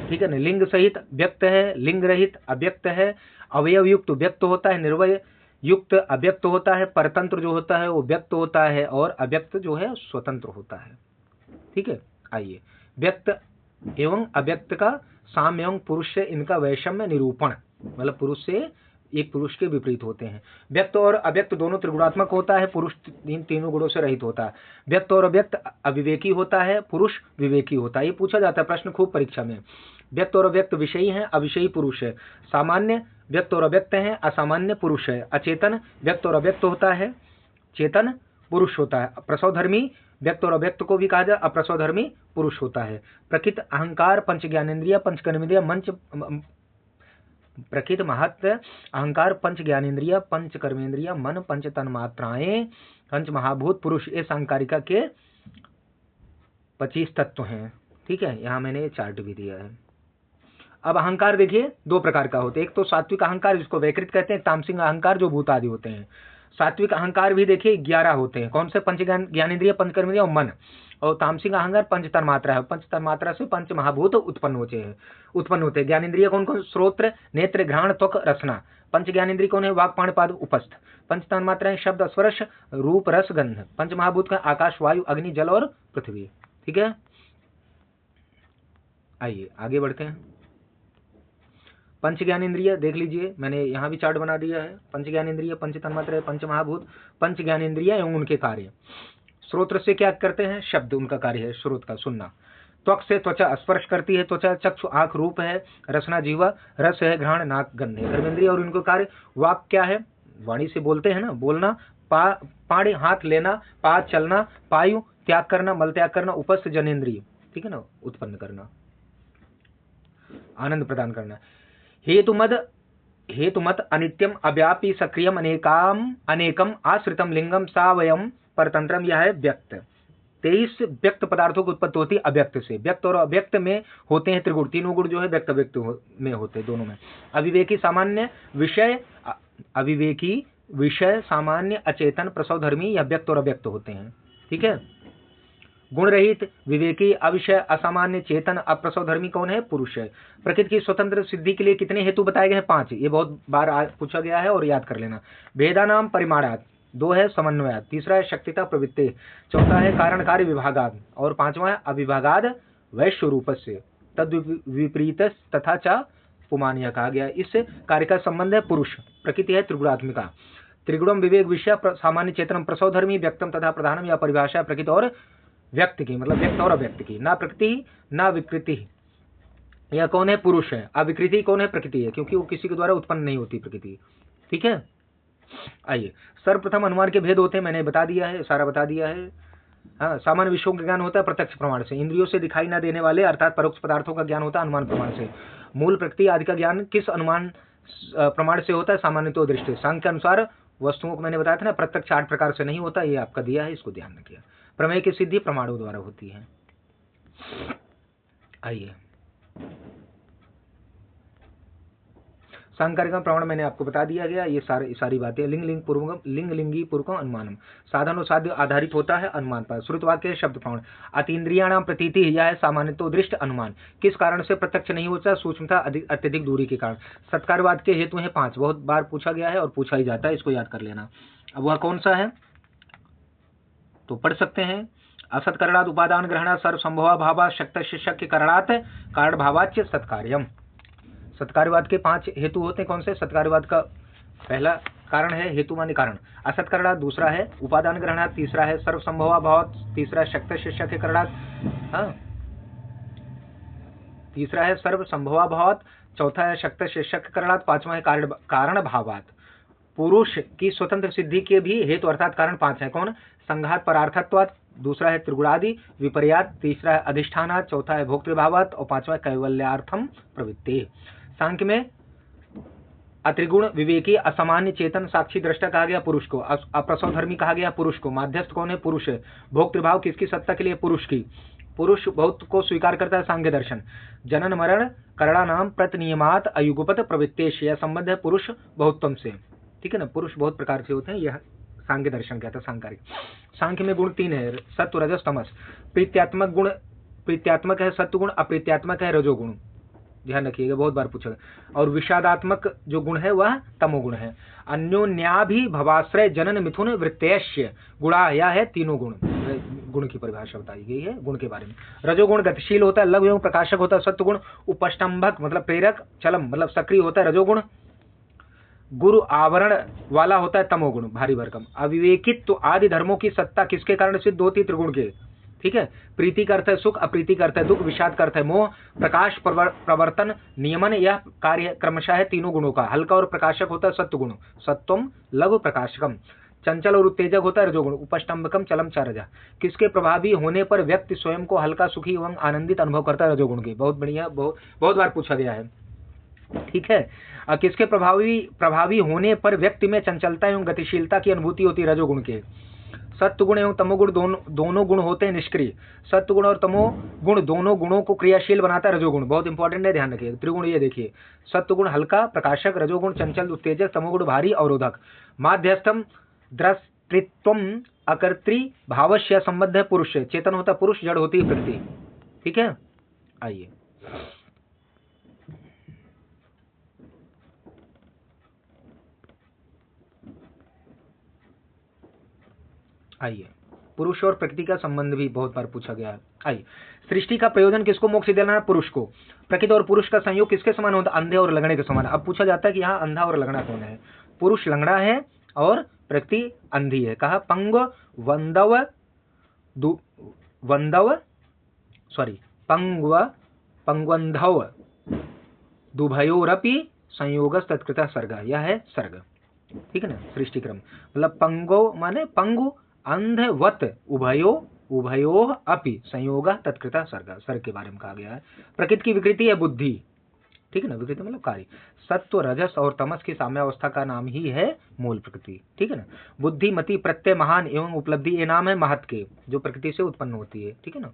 ठीक है ना। लिंग सहित व्यक्त है, लिंग रहित अव्यक्त है। अवयव युक्त व्यक्त होता है, निर्वय युक्त अव्यक्त होता है। परतंत्र जो होता है वो व्यक्त होता है, और अव्यक्त जो है स्वतंत्र होता है, ठीक है। आइए, व्यक्त एवं अव्यक्त का साम्य एवं पुरुष से इनका वैषम्य निरूपण, मतलब पुरुष से एक पुरुष के विपरीत होते हैं। व्यक्त और अव्यक्त दोनों त्रिगुणात्मक होता है, पुरुष तीनों गुणों से रहित होता है। व्यक्त और अव्यक्त अविवेकी होता है, पुरुष विवेकी होता है। ये पूछा जाता है प्रश्न खूब परीक्षा में। व्यक्त और अव्यक्त विषयी हैं, अविषयी पुरुष है। सामान्य व्यक्त और अव्यक्त हैं, असामान्य पुरुष है। अचेतन व्यक्त और अव्यक्त होता है, चेतन पुरुष होता है। प्रसवधर्मी व्यक्त और अव्यक्त को भी कहा जाए, अप्रसवधर्मी पुरुष होता है। प्रकृत अहंकार, पंच ज्ञानेन्द्रिय, पंच कर्मेंद्रिय, प्रकृत महत अहंकार, पंच ज्ञानेन्द्रिय, पंच कर्मेंद्रिय, मन, पंच तन्मात्राएं, पंच महाभूत, पुरुष, ये सांकारिका के 25 तत्व हैं, ठीक है। यहाँ मैंने चार्ट भी दिया है। अब अहंकार देखिए 2 प्रकार का होता है। एक तो सात्विक अहंकार जिसको वैकृत कहते हैं, तामसिक अहंकार जो भूत आदि होते हैं। सात्विक अहंकार भी देखिए 11 होते हैं। कौन से? पंच ज्ञानेंद्रिय, पंच कर्मेंद्रिय और मन। और तामसिक अहंकार पंच तन्मात्रा है। पंच तन्मात्रा से पंच महाभूत उत्पन्न होते हैं। ज्ञानेंद्रिय कौन कौन? श्रोत्र, नेत्र, घ्राण, त्वक, रसना। पंच ज्ञानेंद्रिय कौन है? वाक, पाण, पाद, उपस्थ। पंच तन्मात्राएं शब्द, स्पर्श, रूप, रस, गंध। पंच महाभूत का आकाश, वायु, अग्नि, जल और पृथ्वी। ठीक है, आइए आगे बढ़ते हैं। पंच ज्ञानेंद्रिय देख लीजिए, मैंने यहाँ भी चार्ट बना दिया है। पंच ज्ञानेंद्रिय, पंच तन्मात्रा, पंच महाभूत, पंच ज्ञानेंद्रिय एवं उनके कार्य। श्रोत्र से क्या करते हैं? शब्द उनका कार्य है, श्रोत का सुनना। त्वक से त्वचा स्पर्श करती है, त्वचा चक्षु आंख रूप है, रसना जीवा, रस है, घ्राण नाक गंध है। कर्मेंद्रिय और उनको कार्य। वाक क्या है? वाणी से बोलते हैं ना, बोलना। पाणी हाथ लेना, पाद चलना, पायु त्याग करना, मल त्याग करना, उपस्थ जनेन्द्रिय, ठीक है ना, उत्पन्न करना, आनंद प्रदान करना। हेतुमत अनित्यम अव्यापी सक्रियम अनेकम आश्रितम लिंगम सावयम परतंत्रम, यह है व्यक्त। 23 व्यक्त पदार्थों की उत्पत्ति होती है अव्यक्त से। व्यक्त और अव्यक्त में होते हैं त्रिगुण। तीनों गुण जो है व्यक्त अव्यक्त में होते हैं, दोनों में। अविवेकी विषय सामान्य अचेतन प्रसवधर्मी या व्यक्त और अव्यक्त होते हैं। ठीक है, गुण रहित, विवेकी, अविषय, असामान्य, चेतन, अप्रसवधर्मी कौन है? पुरुष है। प्रकृति की स्वतंत्र सिद्धि के लिए कितने हेतु बताए गए हैं? 5। ये बहुत बार पूछा गया है और याद कर लेना। भेदानाम परिमाणात, 2 है समन्वयात, 3 है शक्तिता प्रवृत्ति, 4 है कारण कार्य विभागाद और 5वां है अविभागाद वैश्व रूप से तद विपरीत तथा च पुमानिया कहा गया। इस कार्य का संबंध है पुरुष। प्रकृति है त्रिगुणात्मिका। त्रिगुणम विवेक, विषय, सामान्य, चेतनम, प्रसवधर्मी, व्यक्तम तथा प्रधानम, या परिभाषा प्रकृति और व्यक्त की, मतलब व्यक्त और अव्यक्त की। ना प्रकृति ना विकृति, यह कौन है? पुरुष है। अविकृति कौन है? प्रकृति है, क्योंकि वो किसी के द्वारा उत्पन्न नहीं होती प्रकृति। ठीक है, आइए सर्वप्रथम अनुमान के भेद होते हैं, मैंने बता दिया है, सारा बता दिया है। हाँ, सामान्य विषयों का ज्ञान होता है प्रत्यक्ष प्रमाण से। इंद्रियों से दिखाई न देने वाले अर्थात परोक्ष पदार्थों का ज्ञान होता है अनुमान प्रमाण से। मूल प्रकृति आदि का ज्ञान किस अनुमान प्रमाण से होता है? सामान्यतो दृष्टि। सांख्य के अनुसार वस्तुओं को मैंने बताया था ना, प्रत्यक्ष 8 प्रकार से नहीं होता, ये आपका दिया है, इसको ध्यान रखिए। प्रमेय की सिद्धि प्रमाणों द्वारा होती है। आइए सांख्य का प्रमाण मैंने आपको बता दिया गया, ये सारी बातें। लिंगी पूर्वकम अनुमानम, साधन और साध्य आधारित होता है अनुमान पर। श्रुत वाक्य शब्द प्रमाण। अतीन्द्रियाणाम प्रतीति, यह है सामान्यतो दृष्ट अनुमान। किस कारण से प्रत्यक्ष नहीं होता? सूक्ष्मता अत्यधिक दूरी के कारण। सत्कारवाद के हेतु है 5, बहुत बार पूछा गया है और पूछा ही जाता है, इसको याद कर लेना। अब वह कौन सा है तो पढ़ सकते हैं। असत्करणात् उपादान ग्रहणात् सर्व संभवा भावा शक्त शक्य करणात् कारण भावाच्य सत्कार्यम। सत्कार्यवाद के 5 हेतु होते हैं। कौन से? सत्कार्यवाद का पहला कारण है हेतु माने कारण, असत्करणात्, दूसरा है उपादान ग्रहणात्, तीसरा है सर्व संभवा भावात्, तीसरा शक्त शक्य करणात्, तीसरा है सर्व संभवा भावात्, चौथा है शक्त शक्य करणात्, 5वां है कारण भावात्। पुरुष की स्वतंत्र सिद्धि के भी हेतु अर्थात कारण 5 है। कौन? संघात परार्थत्वात्, दूसरा है त्रिगुणादि विपर्यात्, तीसरा है अधिष्ठानात्, चौथा है भोक्तृभावात् और 5वां कैवल्यार्थम प्रवृत्ति। सांख्य में अत्रिगुण, विवेकी, असामान्य, चेतन, साक्षी, दृष्टा कहा गया पुरुष को। अप्रसवधर्मी कहा गया पुरुष को। माध्यस्थ कौन है? पुरुष है। भोक्तृभाव किसकी सत्ता के लिए? पुरुष की। पुरुष बहुत को स्वीकार करता है सांख्य दर्शन। जनन मरण करणानाम प्रतिनियमात अयुगपत प्रवृत्तेश, यह संबंध है पुरुष बहुत्तम से। ठीक है ना, पुरुष बहुत प्रकार से होते हैं, यह सांख्य दर्शन कहता है, सांकारिक। सांख्य में गुण 3 है, सत्व, रजस, तमस। प्रीत्यात्मक है सत्वगुण, अप्रीत्यात्मक है रजोगुण, ध्यान रखिएगा, बहुत बार पूछा। और विषादात्मक जो गुण है वह तमोगुण है। अन्योन्याभिभवाश्रय जनन मिथुन वृत्तेश्य गुणा, यह है तीनों गुण। गुण की परिभाषा बताई गई है गुण के बारे में। रजोगुण गतिशील होता है, लघु एवं प्रकाशक होता है। सत्वगुण उपष्टंभक मतलब प्रेरक, चलम मतलब सक्रिय होता है। रजोगुण गुरु आवरण वाला होता है। तमोगुण भारी भरकम। अविवेकित्व आदि धर्मों की सत्ता किसके कारण सिद्ध होती? त्रिगुण के। ठीक है, प्रीति का अर्थ है सुख, अप्रीति का अर्थ है दुख, विषाद का अर्थ है मोह, प्रकाश, प्रवर्तन, नियमन, यह कार्य क्रमशः है तीनों गुणों का। हल्का और प्रकाशक होता है सत्वगुण, सत्वम लघु प्रकाशकम। चंचल और उत्तेजक होता है रजोगुण, उपष्टंभकम चलम चारजा। किसके प्रभावी होने पर व्यक्ति स्वयं को हल्का, सुखी एवं आनंदित अनुभव करता है? रजोगुण के। बहुत बढ़िया, बहुत बार पूछा गया है। ठीक है, किसके प्रभावी होने पर व्यक्ति में चंचलता एवं गतिशीलता की अनुभूति होती है? रजोगुण के। सत्वगुण एवं तमोगुण दोनों गुण होते हैं निष्क्रिय। सत्वगुण और तमोगुण दोनों गुणों को क्रियाशील बनाता है रजोगुण, बहुत इंपॉर्टेंट है, ध्यान रखिए। त्रिगुण ये देखिए, सत्वगुण हल्का प्रकाशक, रजोगुण चंचल उत्तेजक, तमोगुण भारी अवरोधक। माध्यस्थम द्रष्टृत्वम अकर्तृ भावस्य संबद्ध है पुरुष से। चेतन होता है पुरुष, जड़ होती है प्रकृति। ठीक है, आइए आइए पुरुष और प्रकृति का संबंध भी बहुत बार पूछा गया है। आइए, सृष्टि का प्रयोजन किसको मोक्ष दिलाना है? पुरुष को। प्रकृति और पुरुष का संयोग किसके समान होता है? अंधे और लंगड़े के समान। अब पूछा जाता है कि यहाँ अंधा और लंगड़ा कौन है? पुरुष लंगड़ा है और प्रकृति अंधी है। कहा पंग वंदव पंगवंधव दुभयोरपि संयोगस तत्कृतः सर्ग। यह है सर्ग। ठीक है ना, सृष्टि क्रम। मतलब पंगो माने पंगु, अंधवत उभयो अपि संयोग तत्कृतः सर्ग। सर्ग के बारे में कहा गया है। प्रकृति की विकृति है बुद्धि। ठीक है ना, विकृति मतलब कार्य। सत्व रजस और तमस की साम्यावस्था का नाम ही है मूल प्रकृति। ठीक है ना, बुद्धि मति प्रत्यय महान एवं उपलब्धि ये नाम है महत के, जो प्रकृति से उत्पन्न होती है। ठीक है ना,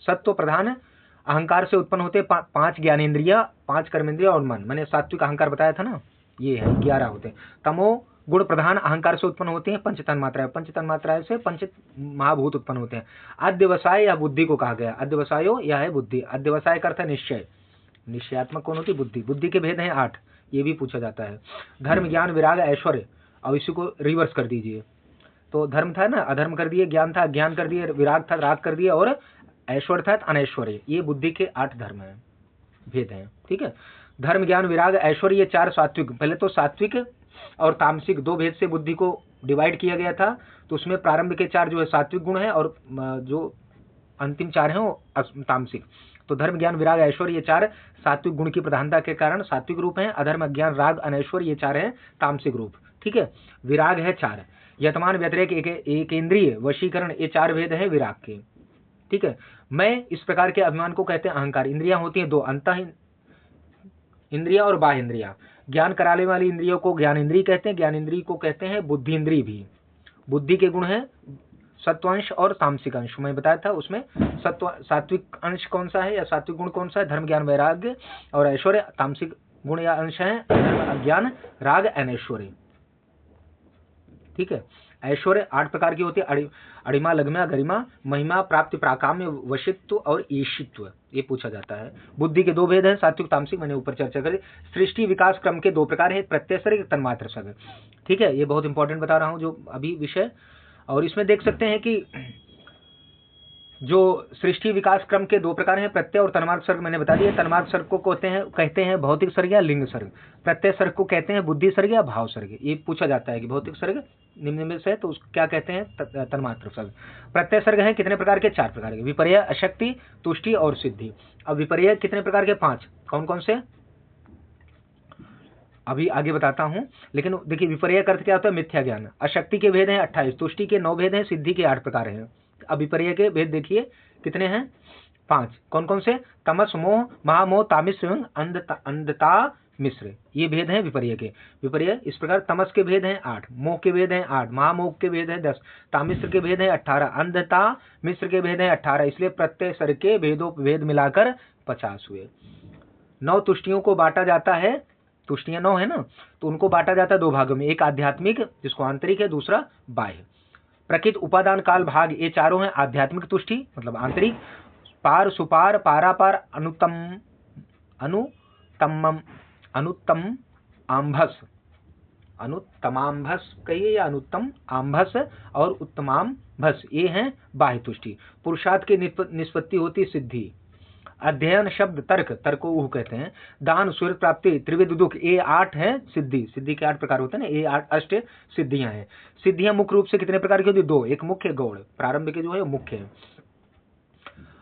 सत्व प्रधान अहंकार से उत्पन्न होते 5 ज्ञानेन्द्रिया, 5 कर्मेंद्रिया और मन। मैंने सात्विक अहंकार बताया था ना, ये है 11 होते हैं। तमो गुण प्रधान अहंकार से उत्पन्न होते हैं 5 तन्मात्राएं। 5 तन्मात्राएं से 5 महाभूत उत्पन्न होते हैं। अध्यवसाय या बुद्धि को कहा गया। अध्यवसायो यह है बुद्धि। अध्यवसाय का अर्थ है निश्चय। निश्चयात्मक कौन होती? बुद्धि। बुद्धि के भेद हैं 8, ये भी पूछा जाता है। धर्म ज्ञान विराग ऐश्वर्य। अब इसी को रिवर्स कर दीजिए, तो धर्म था ना अधर्म कर दिए, ज्ञान था अज्ञान कर दिए, विराग था राग कर दिए, और ऐश्वर्य था अनैश्वर्य। ये बुद्धि के 8 धर्म हैं, भेद हैं। ठीक है, धर्म ज्ञान विराग ऐश्वर्य ये 4 सात्विक। पहले तो सात्विक और तामसिक 2 भेद से बुद्धि को डिवाइड किया गया था। तो उसमें प्रारंभ के 4 जो है सात्विक गुण है, और जो अंतिम 4 हैं वो तामसिक। तो धर्म ज्ञान विराग ऐश्वर्य ये 4 सात्विक गुण की प्रधानता के कारण सात्विक रूप हैं। अधर्म अज्ञान राग अनैश्वर्य ये 4 हैं तामसिक रूप। ठीक है, विराग है 4। यतमान व्यतिरेक एक इंद्रिय वशीकरण ये 4 भेद है विराग के। ठीक है, मैं इस प्रकार के अभिमान को कहते हैं अहंकार। इंद्रियां होती हैं 2, अंतः इंद्रिया और बाह्य इंद्रिया। ज्ञान कराने वाली इंद्रियों को ज्ञान इंद्रिय कहते हैं। ज्ञान इंद्रिय को कहते हैं बुद्धि इंद्रिय भी। बुद्धि के गुण है सत्वांश और तामसिक अंश। मैं बताया था उसमें सात्विक अंश कौन सा है या सात्विक गुण कौन सा है? धर्म ज्ञान वैराग्य और ऐश्वर्य। तामसिक गुण या अंश है धर्म अज्ञान राग अनैश्वर्य। ठीक है, ऐश्वर्य 8 प्रकार की होती है। अड़िमा लग्मा गरिमा महिमा प्राप्ति प्राकाम्य वशित्व और ईशित्व। ये पूछा जाता है। बुद्धि के 2 भेद हैं सात्विक तामसिक, मैंने ऊपर चर्चा करी। सृष्टि विकास क्रम के 2 प्रकार है, प्रत्यय सर्ग तन्मात्र सर्ग। ठीक है, ये बहुत इंपॉर्टेंट बता रहा हूं जो अभी विषय। और इसमें देख सकते हैं कि जो सृष्टि विकास क्रम के 2 प्रकार हैं, प्रत्यय और तन्मात्र सर्ग मैंने बता दिया। तन्मात्र सर्ग को कहते हैं भौतिक सर्ग या लिंग सर्ग। प्रत्यय सर्ग को कहते हैं बुद्धि सर्ग या भाव सर्ग। ये पूछा जाता है कि भौतिक सर्ग निम्न में से है तो उसको क्या कहते हैं? तन्मात्र सर्ग। प्रत्यय सर्ग है कितने प्रकार के? 4 प्रकार के। विपर्य, अशक्ति, तुष्टि और सिद्धि। अब विपर्य कितने प्रकार के? 5। कौन कौन से? अभी आगे बताता हूं, लेकिन देखिए विपर्य का अर्थ क्या होता है? मिथ्या ज्ञान। अशक्ति के भेद हैं 28, तुष्टि के 9 भेद हैं, सिद्धि के 8 प्रकार हैं। अब विपर्य के भेद देखिए कितने हैं? 5। कौन कौन से? तमस, मोह, महामोह, तामिश्र एवं अंधता मिश्र। ये भेद हैं विपर्य के। विपर्य इस प्रकार तमस के भेद हैं 8, मोह के भेद हैं 8, महामोह के भेद हैं 10, तामिश्र के भेद हैं 18, अंधता मिश्र के भेद हैं 18। इसलिए प्रत्यय सर्ग के भेद मिलाकर 50 हुए। 9 तुष्टियों को बांटा जाता है। तुष्टियां 9 है ना, तो उनको बांटा जाता है 2 भागों में। एक आध्यात्मिक जिसको आंतरिक है, दूसरा बाह्य। प्रकृत उपादान काल भाग ये 4 हैं। आध्यात्मिक तुष्टि मतलब आंतरिक, पार सुपार पारापार अनुत्तम आंभस, अनुत्तमांभस कहिए या अनुत्तम आंभस और उत्तमांभस, ये हैं बाह्य तुष्टि। पुरुषार्थ की निष्पत्ति होती सिद्धि। अध्ययन शब्द तर्क को ऊह कहते हैं। दान सूर्य प्राप्ति त्रिविध दुख ये 8 है सिद्धि। सिद्धि के 8 प्रकार होते हैं ना, ये 8 अष्ट सिद्धियां हैं। सिद्धियां मुख्य रूप से कितने प्रकार की होती है? 2, एक मुख्य गौड़। प्रारंभ के जो है मुख्य है।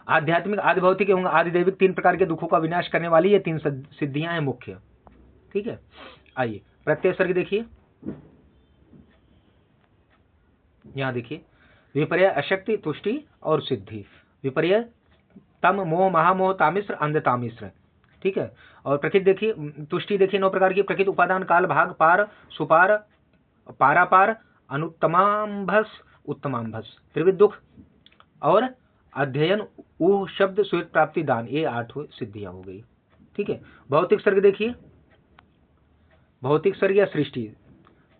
आध्यात्मिक, आदि भौतिक एवं आदि दैविक 3 प्रकार के दुखों का विनाश करने वाली ये 3 सिद्धियां हैं मुख्य। ठीक है, आइए प्रत्यय सर्ग देखिए। यहां देखिए विपर्य, अशक्ति, तुष्टि और सिद्धि। विपर्य तम, मोह, महामोह, तामिश्र, अंधतामिश्र। ठीक है, और प्रकृति देखिए, तुष्टि देखिए 9 प्रकार की। प्रकृति उपादान काल भाग, पार सुपार पारापार, अनुत्तमांभस उत्तमांभस, त्रिविध दुख और अध्ययन ऊह शब्द सूर्य प्राप्ति दान, ये 8 सिद्धियां हो गई। ठीक है, भौतिक सर्ग देखिए। भौतिक सर्ग या सृष्टि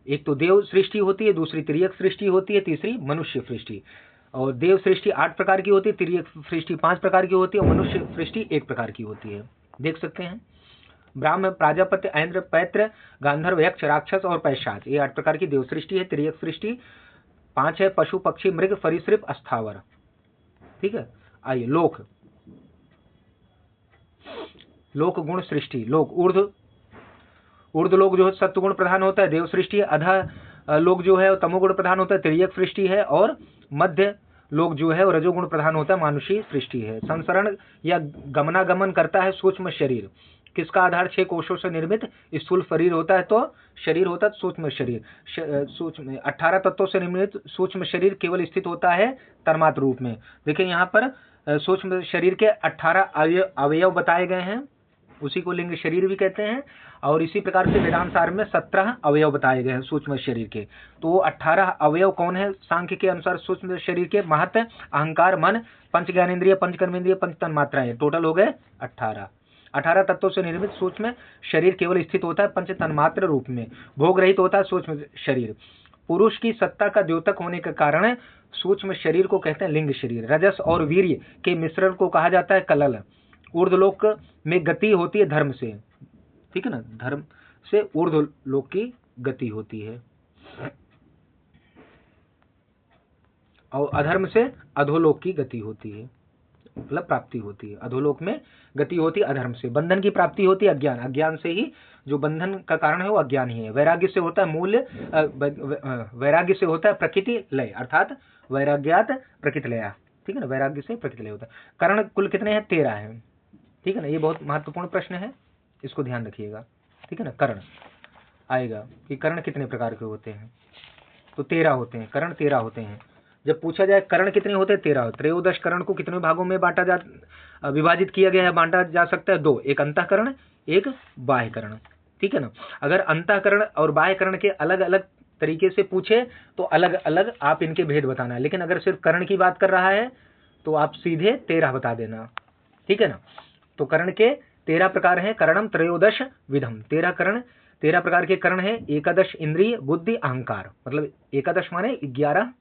एक तो देव सृष्टि होती है, दूसरी तिर्यक सृष्टि होती है, तीसरी मनुष्य सृष्टि। और देव सृष्टि 8 प्रकार की होती है, तिर्यक सृष्टि 5 प्रकार की होती है और मनुष्य सृष्टि 1 प्रकार की होती है। देख सकते हैं, ब्राह्म, प्राजापत्य, ऐन्द्र, पैत्र, गांधर्व, यक्ष, राक्षस और पैशाच, ये 8 प्रकार की देव सृष्टि है। तिर्यक सृष्टि 5 है, पशु, पक्षी, मृग, फरीसृप, अस्थावर। ठीक है, आइए लोक। लोक गुण सृष्टि, लोक ऊर्ध लोक जो है सत्वगुण प्रधान होता है, देव सृष्टि है। अधा लोक जो है तमोगुण प्रधान होता है, तिर्यक सृष्टि है। और मध्य लोक जो है रजोगुण प्रधान होता है, मानुषी सृष्टि है। संसरण या गमनागमन करता है सूक्ष्म शरीर, किसका आधार 6 कोशों से निर्मित स्थूल शरीर होता है, तो शरीर होता है सूक्ष्म शरीर। सूक्ष्म 18 तत्वों से निर्मित सूक्ष्म शरीर केवल स्थित होता है तन्मात्र रूप में। देखिए यहाँ पर सूक्ष्म शरीर के 18 अवयव बताए गए हैं, उसी को लिंग शरीर भी कहते हैं। और इसी प्रकार से वेदांत सार में 17 अवयव बताए गए हैं सूक्ष्म शरीर के। तो 18 अवयव कौन है सांख्य के अनुसार सूक्ष्म शरीर के? महत, अहंकार, मन, पंच ज्ञानेन्द्रिय, पंच कर्मेंद्रिय, पंच तन्मात्राएं, टोटल हो गए 18। 18 तत्वों से निर्मित सूक्ष्म शरीर केवल स्थित होता है पंच तन्मात्र रूप में, भोग रहित होता है सूक्ष्म शरीर। पुरुष की सत्ता का द्योतक होने के कारण सूक्ष्म शरीर को कहते हैं लिंग शरीर। रजस और वीर्य के मिश्रण को कहा जाता है कलल। ऊर्ध्वलोक में गति होती है धर्म से, ठीक है ना, धर्म से ऊर्ध्वलोक की गति होती है, और अधर्म से अधोलोक की गति होती है, मतलब प्राप्ति होती है। अधोलोक में गति होती है अधर्म से। बंधन की प्राप्ति होती है अज्ञान, अज्ञान से ही जो बंधन का कारण है वो अज्ञान ही है। वैराग्य से होता है मूल्य, वैराग्य से होता है प्रकृति लय, अर्थात वैराग्यात प्रकृति लय, ठीक है ना, वैराग्य से प्रकृति लय होता है। कर्ण कुल कितने हैं? 13 है, ठीक है ना। ये बहुत महत्वपूर्ण प्रश्न है, इसको ध्यान रखिएगा, ठीक है ना। कर्ण आएगा कि कर्ण कितने प्रकार के होते हैं, तो 13 होते हैं, कर्ण 13 होते हैं। जब पूछा जाए कर्ण कितने होते हैं, 13। त्रयोदश कर्ण को कितने भागों में विभाजित किया गया है, बांटा जा सकता है? 2, एक अंतःकरण, एक बाह्यकरण, ठीक है ना। अगर अंतःकरण और बाह्यकरण के अलग अलग तरीके से पूछे तो अलग अलग आप इनके भेद बताना है, लेकिन अगर सिर्फ कर्ण की बात कर रहा है तो आप सीधे 13 बता देना, ठीक है ना। तो कर्ण के 13 प्रकार हैं, करणम त्रयोदश विधम। 13 कर्ण, 13 प्रकार के कर्ण हैं। एकादश इंद्रिय, बुद्धि, अहंकार, मतलब एकादश माने 11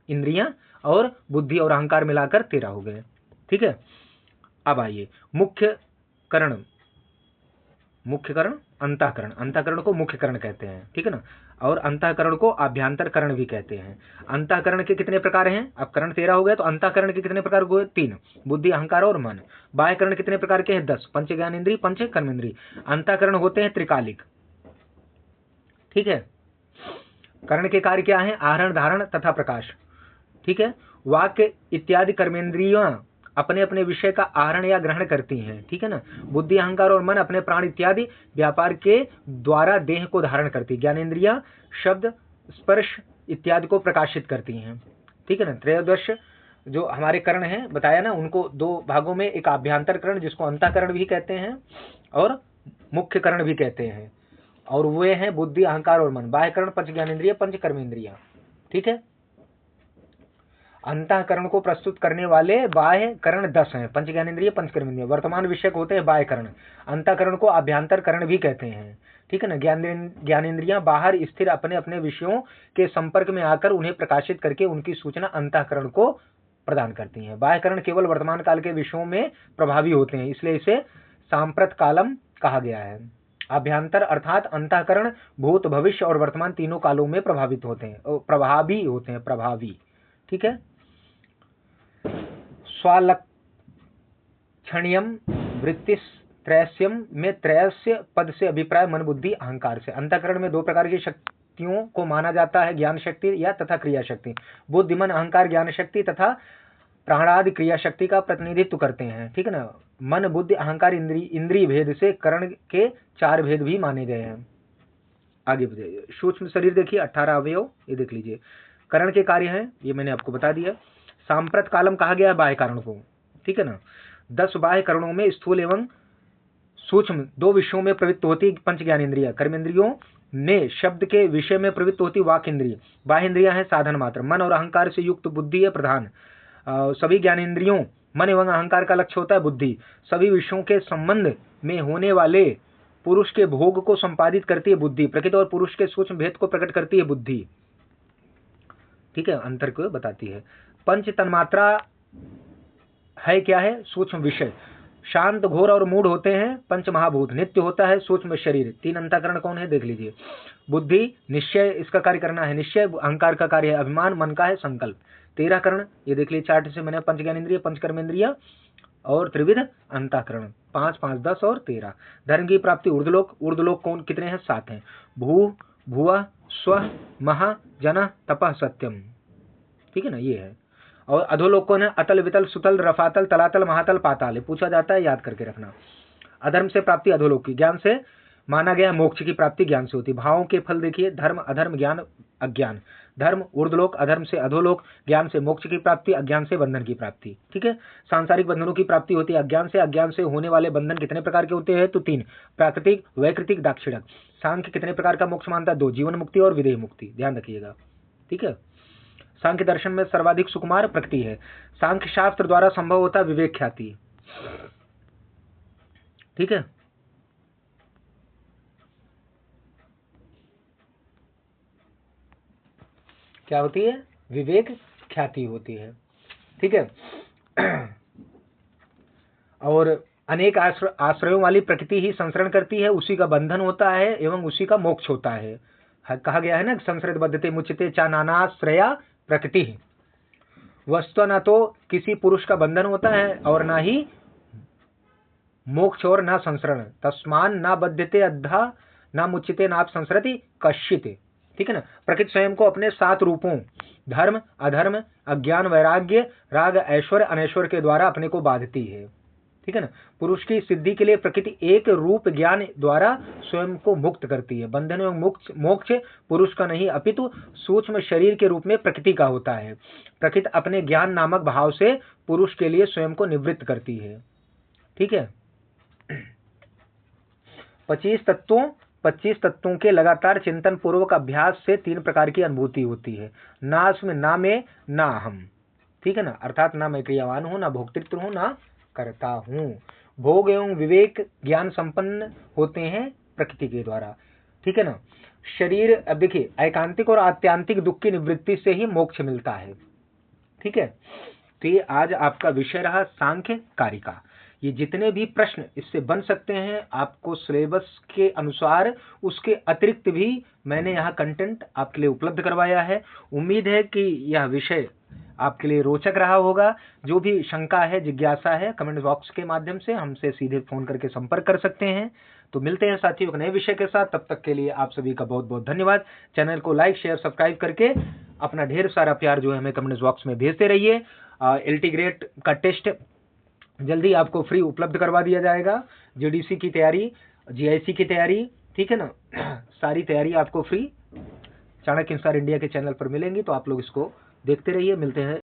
इंद्रियां और बुद्धि और अहंकार मिलाकर 13 हो गए, ठीक है। अब आइए मुख्य कर्ण, मुख्य कर्ण, अंतःकरण, अंतःकरण को मुख्य कर्ण कहते हैं, ठीक है ना। और अंतःकरण को आभ्यंतर कर्ण भी कहते हैं। अंतःकरण के कितने प्रकार हैं? अब कर्ण 13 हो गए तो अंतःकरण के कितने प्रकार हुए? 3, बुद्धि, अहंकार और मन। बाह्यकरण कितने प्रकार के हैं? 10, पंच ज्ञानेन्द्रिय, पंच कर्मेंद्रिय। अंतःकरण होते हैं त्रिकालिक, ठीक है। कर्ण के कार्य क्या है? आहरण, धारण तथा प्रकाश, ठीक है। वाक्य इत्यादि कर्मेंद्रियां अपने अपने विषय का आहरण या ग्रहण करती हैं, ठीक है ना। बुद्धि, अहंकार और मन अपने प्राण इत्यादि व्यापार के द्वारा देह को धारण करती। ज्ञानेन्द्रियां शब्द, स्पर्श इत्यादि को प्रकाशित करती हैं, ठीक है ना। त्रयोदश जो हमारे कर्ण हैं बताया ना, उनको 2 भागों में, एक आभ्यंतर कर्ण जिसको अंतःकरण भी कहते हैं और मुख्य कर्ण भी कहते हैं, और वे हैं बुद्धि, अहंकार और मन। बाह्यकरण पंच ज्ञानेन्द्रिय, पंच कर्मेंद्रिय, ठीक है। अंतःकरण को प्रस्तुत करने वाले बाह्य करण 10 हैं, पंच ज्ञानेन्द्रिय, पंच कर्मेंद्रिय। वर्तमान विषय होते हैं बाह्य करण। अंतःकरण को आभ्यंतर करण भी कहते हैं, ठीक है ना। ज्ञानेन्द्रियां बाहर स्थिर अपने अपने विषयों के संपर्क में आकर उन्हें प्रकाशित करके उनकी सूचना अंतःकरण को प्रदान करती हैं। बाह्यकरण केवल वर्तमान काल के विषयों में प्रभावी होते हैं, इसलिए इसे सांप्रत कालम कहा गया है। अभ्यंतर अर्थात अंतःकरण भूत, भविष्य और वर्तमान तीनों कालों में प्रभावित होते हैं, प्रभावी होते हैं, प्रभावी, ठीक है। स्वालक्षण्यम वृत्ति त्रयस्यम में त्रयस्य पद से अभिप्राय मन, बुद्धि, अहंकार से। अंतःकरण में 2 प्रकार की शक्तियों को माना जाता है, ज्ञान शक्ति या तथा क्रिया शक्ति। बुद्धि, मन, अहंकार ज्ञान शक्ति तथा प्राणादि क्रिया शक्ति का प्रतिनिधित्व करते हैं, ठीक है ना। मन, बुद्धि, अहंकार इंद्रिय भेद से कर्ण के 4 भेद भी माने गए हैं। आगे बढ़िए, सूक्ष्म शरीर देखिए 18 अवयव, ये देख लीजिए। कर्ण के कार्य हैं ये मैंने आपको बता दिया। सांप्रत कालम कहा गया है बाह्य कारण को, ठीक है ना। 10 बाह्य करणों में स्थूल एवं सूक्ष्म 2 विषयों में प्रवृत्त होती पंच ज्ञानेन्द्रिय। कर्मेंद्रियों में शब्द के विषय में प्रवृत्त होती वाक इंद्रिय। बाह्य इंद्रियां हैं साधन मात्र। मन और अहंकार से युक्त बुद्धि है प्रधान। सभी ज्ञानेन्द्रियों मन एवं अहंकार का लक्ष्य होता है बुद्धि। सभी विषयों के संबंध में होने वाले पुरुष के भोग को संपादित करती है बुद्धि, प्रकृति और पुरुष के सूक्ष्म भेद को प्रकट करती है बुद्धि, ठीक है, अंतर को बताती है। पंच तन्मात्रा है क्या है? सूक्ष्म विषय। शांत, घोर और मूढ़ होते हैं पंच महाभूत। नित्य होता है सूक्ष्म शरीर। तीन अंतःकरण कौन है? देख लीजिए। बुद्धि, निश्चय, इसका कार्य करना है निश्चय, अहंकार का कार्य है अभिमान, मन का है संकल्प। 13 करण, ये देख लीजिए चार्ट से मैंने, पंच ज्ञानेंद्रिय, पंच कर्मेंद्रिय और त्रिविध अंतःकरण। 5, 5, 10 और 13। धर्म की प्राप्ति ऊर्ध्वलोक। ऊर्ध्वलोक कौन कितने हैं? 7 हैं। भू, भुव, स्व, महा, जन, तपः, सत्यम, ठीक है ना, ये है। और अधोलोक कौन है? अतल, वितल, सुतल, रफातल, तलातल, महातल, पाताल। पूछा जाता है, याद करके रखना। अधर्म से प्राप्ति अधोलोक की। ज्ञान से माना गया मोक्ष की प्राप्ति ज्ञान से होती। भावों के फल देखिए, धर्म, अधर्म, ज्ञान, अज्ञान। धर्म ऊर्ध्वलोक, अधर्म से अधोलोक, ज्ञान से मोक्ष की प्राप्ति, अज्ञान से बंधन की प्राप्ति, ठीक है। सांसारिक बंधनों की प्राप्ति होती है अज्ञान से। अज्ञान से होने वाले बंधन कितने प्रकार के होते हैं? तो 3, प्राकृतिक, वैकृतिक, दाक्षिणिक। सांख्य कितने प्रकार का मोक्ष मानता है? 2, जीवन मुक्ति और विदेह मुक्ति, ध्यान रखिएगा, ठीक है। सांख्य दर्शन में सर्वाधिक सुकुमार प्रकृति है। सांख्य शास्त्र द्वारा संभव होता है विवेक ख्याति, ठीक है। क्या होती है? विवेक ख्याति होती है, ठीक है। और अनेक आश्रयों वाली प्रकृति ही संसरण करती है, उसी का बंधन होता है एवं उसी का मोक्ष होता है। कहा गया है ना, संसृत बद्धते मुच्यते चा नानाश्रया प्रकृति। वस्तुतः न तो किसी पुरुष का बंधन होता है और ना ही मोक्ष और ना संसरण। तस्मान ना बद्धते अद्धा ना मुच्यते नाप संसरति कश्चित, ठीक है ना। प्रकृति स्वयं को अपने 7 रूपों धर्म, अधर्म, अज्ञान, वैराग्य, राग, ऐश्वर्य, अनैश्वर्य के द्वारा अपने को बांधती है, ठीक है ना। पुरुष की सिद्धि के लिए प्रकृति एक रूप ज्ञान द्वारा स्वयं को मुक्त करती है। बंधन एवं मोक्ष पुरुष का नहीं अपितु सूक्ष्म शरीर के रूप में प्रकृति का होता है। प्रकृति अपने ज्ञान नामक भाव से पुरुष के लिए स्वयं को निवृत्त करती है, ठीक है। 25 तत्वों के लगातार चिंतन पूर्वक अभ्यास से 3 प्रकार की अनुभूति होती है। ना मैं ना हम, ठीक है ना, अर्थात ना मैं क्रियावान हूं, ना भोक्तृत्व हूं, ना करता हूं। भोग एवं विवेक ज्ञान संपन्न होते हैं प्रकृति के द्वारा, ठीक है ना। शरीर, अब देखिए, एकांतिक और आत्यांतिक दुख की निवृत्ति से ही मोक्ष मिलता है, ठीक है। तो ये आज आपका विषय रहा सांख्य कारिका। ये जितने भी प्रश्न इससे बन सकते हैं आपको सिलेबस के अनुसार, उसके अतिरिक्त भी मैंने यहाँ कंटेंट आपके लिए उपलब्ध करवाया है। उम्मीद है कि यह विषय आपके लिए रोचक रहा होगा। जो भी शंका है, जिज्ञासा है, कमेंट बॉक्स के माध्यम से हमसे सीधे फोन करके संपर्क कर सकते हैं। तो मिलते हैं साथियों एक नए विषय के साथ, तब तक के लिए आप सभी का बहुत बहुत धन्यवाद। चैनल को लाइक, शेयर, सब्सक्राइब करके अपना ढेर सारा प्यार जो है हमें कमेंट बॉक्स में भेजते रहिए। LT ग्रेड का टेस्ट जल्दी आपको फ्री उपलब्ध करवा दिया जाएगा। GDC की तैयारी, GIC की तैयारी, ठीक है ना, सारी तैयारी आपको फ्री चाणक्य इंस्पायर इंडिया के चैनल पर मिलेंगी। तो आप लोग इसको देखते रहिए। मिलते हैं